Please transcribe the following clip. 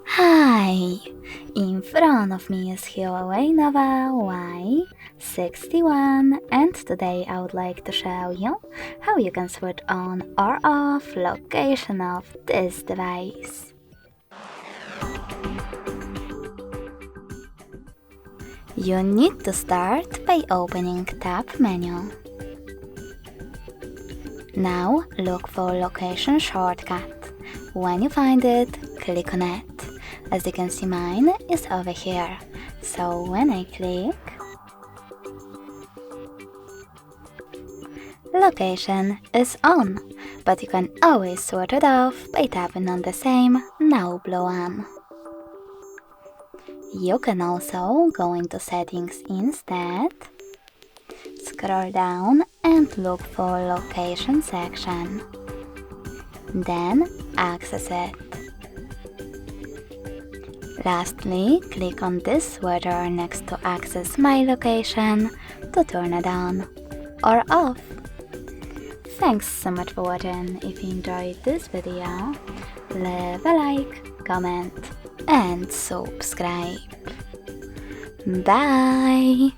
Hi! In front of me is HUAWEI NOVA Y61, and today I would like to show you how you can switch on or off location of this device. You need to start by opening Tab menu. Now look for location shortcut. When you find it, click on it. As you can see, mine is over here, so when I click, location is on, but you can always switch it off by tapping on the same now blue one. You can also go into settings instead, scroll down and look for location section, then access it. Lastly, click on this switcher next to access my location to turn it on or off. Thanks so much for watching. If you enjoyed this video, leave a like, comment and subscribe. Bye!